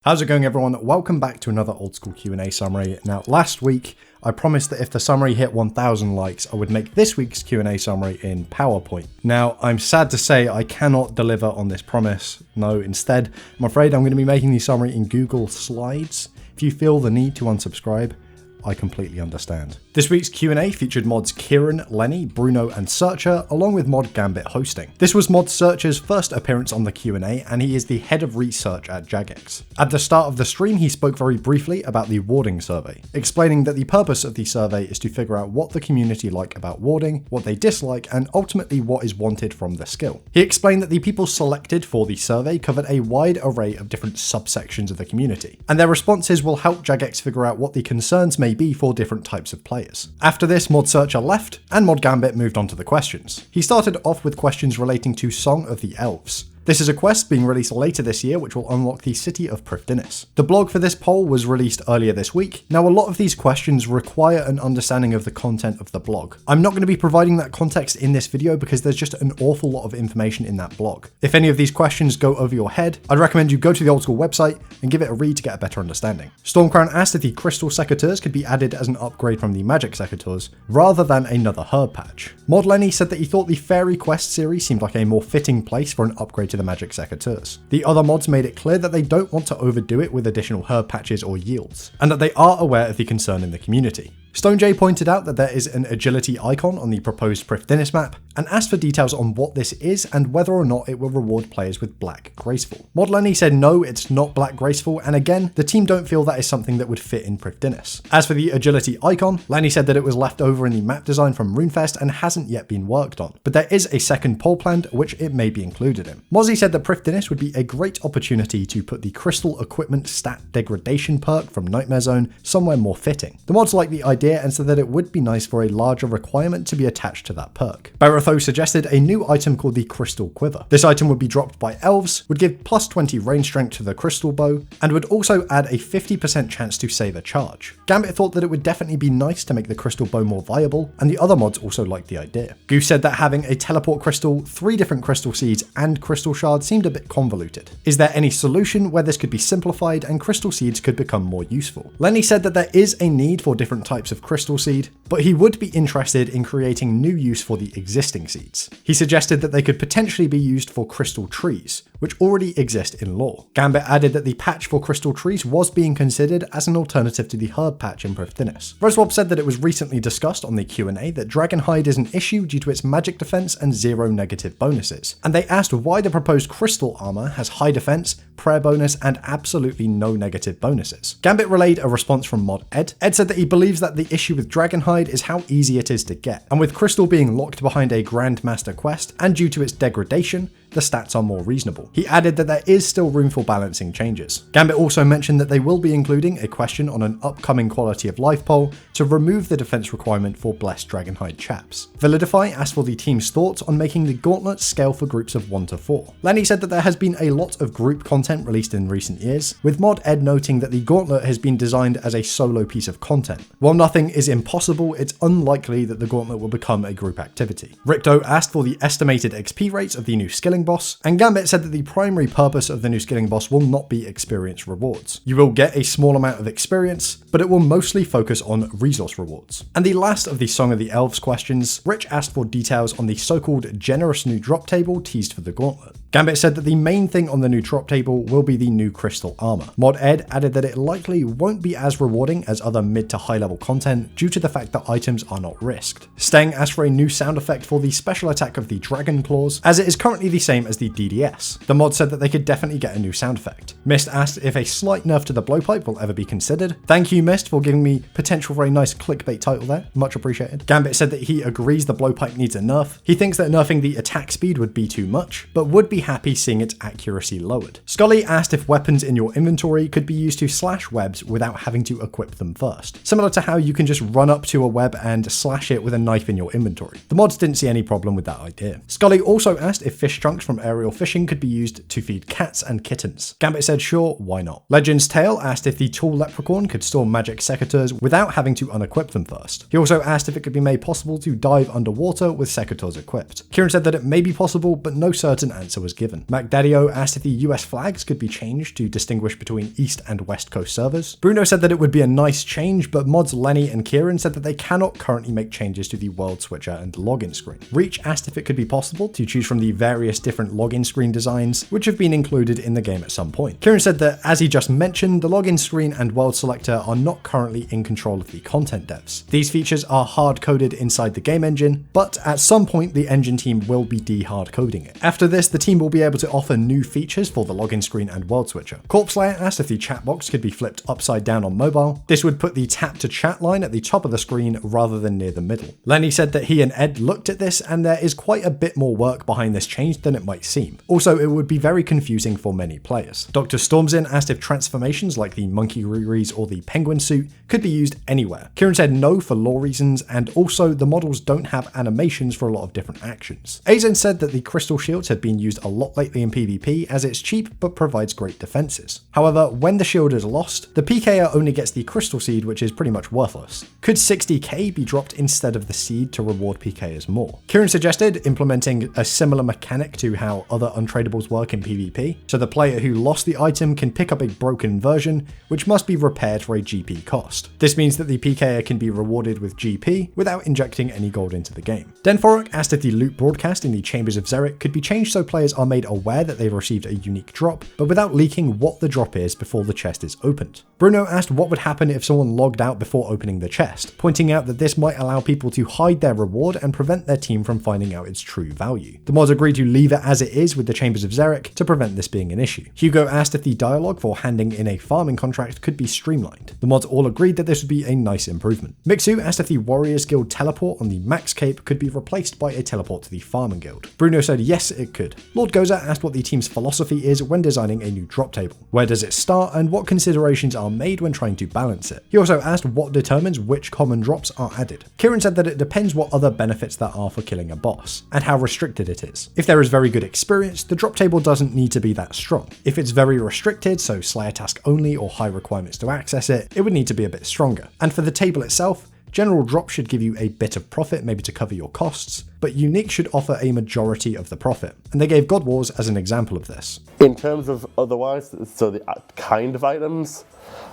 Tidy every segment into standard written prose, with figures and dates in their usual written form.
How's it going, everyone? Welcome back to another old school Q&A summary. Now, last week, I promised that if the summary hit 1,000 likes, I would make this week's Q&A summary in PowerPoint. Now, I'm sad to say I cannot deliver on this promise. No, instead, I'm afraid I'm going to be making the summary in Google Slides. If you feel the need to unsubscribe, I completely understand. This week's Q&A featured mods Kieran, Lenny, Bruno, and Searcher, along with mod Gambit hosting. This was mod Searcher's first appearance on the Q&A, and he is the head of research at Jagex. At the start of the stream, he spoke very briefly about the warding survey, explaining that the purpose of the survey is to figure out what the community like about warding, what they dislike, and ultimately what is wanted from the skill. He explained that the people selected for the survey covered a wide array of different subsections of the community, and their responses will help Jagex figure out what the concerns may be for different types of players. After this, mod Searcher left, and mod Gambit moved on to the questions. He started off with questions relating to Song of the Elves. This is a quest being released later this year which will unlock the city of Prifddinas. The blog for this poll was released earlier this week. Now, a lot of these questions require an understanding of the content of the blog. I'm not going to be providing that context in this video because there's just an awful lot of information in that blog. If any of these questions go over your head, I'd recommend you go to the old school website and give it a read to get a better understanding. Stormcrown asked if the Crystal Secateurs could be added as an upgrade from the Magic Secateurs rather than another herb patch. Mod Lenny said that he thought the Fairy Quest series seemed like a more fitting place for an upgrade to the Magic Secateurs. The other mods made it clear that they don't want to overdo it with additional herb patches or yields, and that they are aware of the concern in the community. StoneJ pointed out that there is an agility icon on the proposed Prifddinas map, and asked for details on what this is and whether or not it will reward players with Black Graceful. Mod Lenny said no, it's not Black Graceful, and again, the team don't feel that is something that would fit in Prifddinas. As for the agility icon, Lenny said that it was left over in the map design from RuneFest and hasn't yet been worked on, but there is a second poll planned which it may be included in. Mozzie said that Prifddinas would be a great opportunity to put the Crystal Equipment stat degradation perk from Nightmare Zone somewhere more fitting. The mods like the idea and said that it would be nice for a larger requirement to be attached to that perk. Baratho suggested a new item called the Crystal Quiver. This item would be dropped by elves, would give plus 20 range strength to the crystal bow, and would also add a 50% chance to save a charge. Gambit thought that it would definitely be nice to make the crystal bow more viable, and the other mods also liked the idea. Goose said that having a teleport crystal, 3 different crystal seeds, and crystal shards seemed a bit convoluted. Is there any solution where this could be simplified and crystal seeds could become more useful? Lenny said that there is a need for different types of crystal seed, but he would be interested in creating new use for the existing seeds. He suggested that they could potentially be used for crystal trees, which already exist in lore. Gambit added that the patch for crystal trees was being considered as an alternative to the herb patch in Prifddinas. Roswab said that it was recently discussed on the Q&A that Dragonhide is an issue due to its magic defense and 0 negative bonuses, and they asked why the proposed crystal armor has high defense, prayer bonus, and absolutely no negative bonuses. Gambit relayed a response from mod Ed. Ed said that he believes that the issue with Dragonhide is how easy it is to get, and with crystal being locked behind a Grandmaster quest and due to its degradation, the stats are more reasonable. He added that there is still room for balancing changes. Gambit also mentioned that they will be including a question on an upcoming quality of life poll to remove the defense requirement for Blessed Dragonhide chaps. Validify asked for the team's thoughts on making the Gauntlet scale for groups of 1 to 4. Lenny said that there has been a lot of group content released in recent years, with mod Ed noting that the Gauntlet has been designed as a solo piece of content. While nothing is impossible, it's unlikely that the Gauntlet will become a group activity. Ricto asked for the estimated XP rates of the new skilling boss, and Gambit said that the primary purpose of the new skilling boss will not be experience rewards. You will get a small amount of experience, but it will mostly focus on resource rewards. And the last of the Song of the Elves questions, Rich asked for details on the so-called generous new drop table teased for the Gauntlet. Gambit said that the main thing on the new drop table will be the new crystal armor. Mod Ed added that it likely won't be as rewarding as other mid to high level content due to the fact that items are not risked. Steng asked for a new sound effect for the special attack of the Dragon Claws, as it is currently the same as the DDS. The mod said that they could definitely get a new sound effect. Mist asked if a slight nerf to the Blowpipe will ever be considered. Thank you, Mist, for giving me potential for a nice clickbait title there. Much appreciated. Gambit said that he agrees the Blowpipe needs a nerf. He thinks that nerfing the attack speed would be too much, but would be happy seeing its accuracy lowered. Scully asked if weapons in your inventory could be used to slash webs without having to equip them first, similar to how you can just run up to a web and slash it with a knife in your inventory. The mods didn't see any problem with that idea. Scully also asked if fish chunks bugs from aerial fishing could be used to feed cats and kittens. Gambit said sure, why not? Legend's Tale asked if the tall leprechaun could store magic secateurs without having to unequip them first. He also asked if it could be made possible to dive underwater with secateurs equipped. Kieran said that it may be possible, but no certain answer was given. MacDaddio asked if the US flags could be changed to distinguish between East and West Coast servers. Bruno said that it would be a nice change, but mods Lenny and Kieran said that they cannot currently make changes to the world switcher and login screen. Reach asked if it could be possible to choose from the various different login screen designs, which have been included in the game at some point. Kieran said that, as he just mentioned, the login screen and world selector are not currently in control of the content devs. These features are hard-coded inside the game engine, but at some point the engine team will be de-hard coding it. After this, the team will be able to offer new features for the login screen and world switcher. Corpse Slayer asked if the chat box could be flipped upside down on mobile. This would put the tap to chat line at the top of the screen rather than near the middle. Lenny said that he and Ed looked at this and there is quite a bit more work behind this change than it might seem. Also, it would be very confusing for many players. Dr. Stormzin asked if transformations like the monkey Riri's or the penguin suit could be used anywhere. Kieran said no for lore reasons, and also the models don't have animations for a lot of different actions. Azen said that the crystal shields have been used a lot lately in PvP as it's cheap but provides great defenses. However, when the shield is lost, the PKer only gets the crystal seed, which is pretty much worthless. Could 60k be dropped instead of the seed to reward PKers more? Kieran suggested implementing a similar mechanic to how other untradables work in PvP, so the player who lost the item can pick up a broken version, which must be repaired for a GP cost. This means that the PKer can be rewarded with GP without injecting any gold into the game. Denforok asked if the loot broadcast in the Chambers of Zurich could be changed so players are made aware that they've received a unique drop, but without leaking what the drop is before the chest is opened. Bruno asked what would happen if someone logged out before opening the chest, pointing out that this might allow people to hide their reward and prevent their team from finding out its true value. The mods agreed to leave it as it is with the Chambers of Zurich to prevent this being an issue. Hugo asked if the dialogue for handing in a farming contract could be streamlined. The mods all agreed that this would be a nice improvement. Mixu asked if the Warriors Guild teleport on the Max Cape could be replaced by a teleport to the Farming Guild. Bruno said yes, it could. Lord Goza asked what the team's philosophy is when designing a new drop table. Where does it start and what considerations are made when trying to balance it? He also asked what determines which common drops are added. Kieran said that it depends what other benefits there are for killing a boss, and how restricted it is. If there is very good experience, the drop table doesn't need to be that strong. If it's very restricted, so Slayer task only or high requirements to access it, it would need to be a bit stronger. And for the table itself, general drop should give you a bit of profit, maybe to cover your costs, but unique should offer a majority of the profit. And they gave God Wars as an example of this. In terms of otherwise, so the kind of items,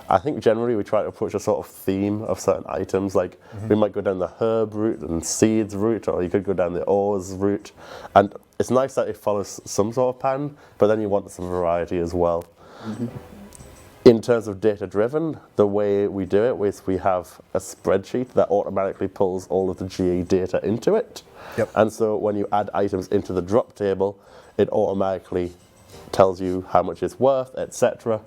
I think generally we try to approach a sort of theme of certain items, like we might go down the herb route and seeds route, or you could go down the ores route. And it's nice that it follows some sort of pattern, but then you want some variety as well. In terms of data driven, the way we do it is we have a spreadsheet that automatically pulls all of the GE data into it. Yep. And so when you add items into the drop table, it automatically tells you how much it's worth, etc.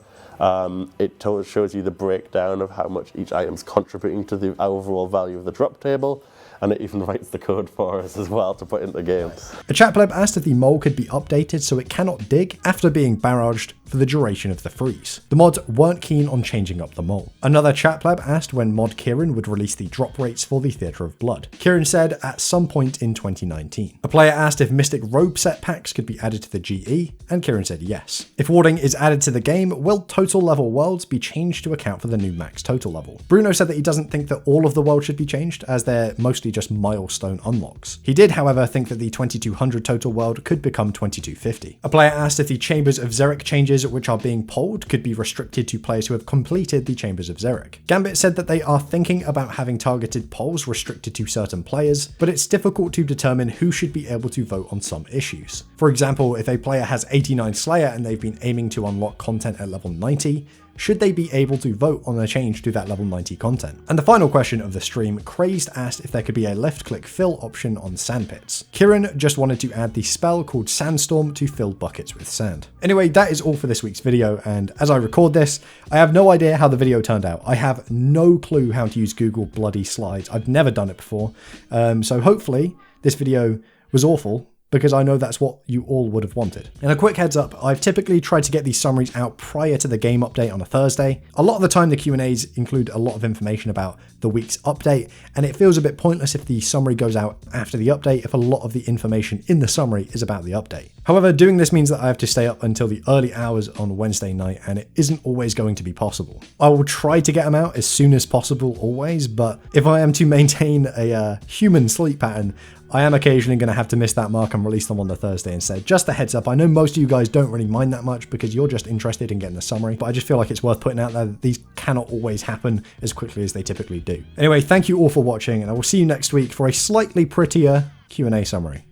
It shows you the breakdown of how much each item's contributing to the overall value of the drop table. And it even writes the code for us as well to put into the game. A chat pleb asked if the mole could be updated so it cannot dig after being barraged for the duration of the freeze. The mods weren't keen on changing up the mole. Another chat pleb asked when mod Kieran would release the drop rates for the Theatre of Blood. Kieran said at some point in 2019. A player asked if Mystic Robe set packs could be added to the GE, and Kieran said yes. If warding is added to the game, will total level worlds be changed to account for the new max total level? Bruno said that he doesn't think that all of the worlds should be changed, as they're mostly just milestone unlocks. He did, however, think that the 2200 total world could become 2250. A player asked if the Chambers of Zurich changes which are being polled could be restricted to players who have completed the Chambers of Zurich. Gambit said that they are thinking about having targeted polls restricted to certain players, but it's difficult to determine who should be able to vote on some issues. For example, if a player has 89 Slayer and they've been aiming to unlock content at level 90, should they be able to vote on a change to that level 90 content? And the final question of the stream, Crazed asked if there could be a left-click fill option on sandpits. Kieran just wanted to add the spell called Sandstorm to fill buckets with sand. Anyway, that is all for this week's video, and as I record this, I have no idea how the video turned out. I have no clue how to use Google bloody Slides. I've never done it before, so hopefully this video was awful, because I know that's what you all would have wanted. And a quick heads up, I've typically tried to get these summaries out prior to the game update on a Thursday. A lot of the time the Q&As include a lot of information about the week's update, and it feels a bit pointless if the summary goes out after the update if a lot of the information in the summary is about the update. However, doing this means that I have to stay up until the early hours on Wednesday night, and it isn't always going to be possible. I will try to get them out as soon as possible always, but if I am to maintain a human sleep pattern, I am occasionally going to have to miss that mark and release them on the Thursday instead. Just a heads up, I know most of you guys don't really mind that much because you're just interested in getting the summary, but I just feel like it's worth putting out there that these cannot always happen as quickly as they typically do. Anyway, thank you all for watching, and I will see you next week for a slightly prettier Q&A summary.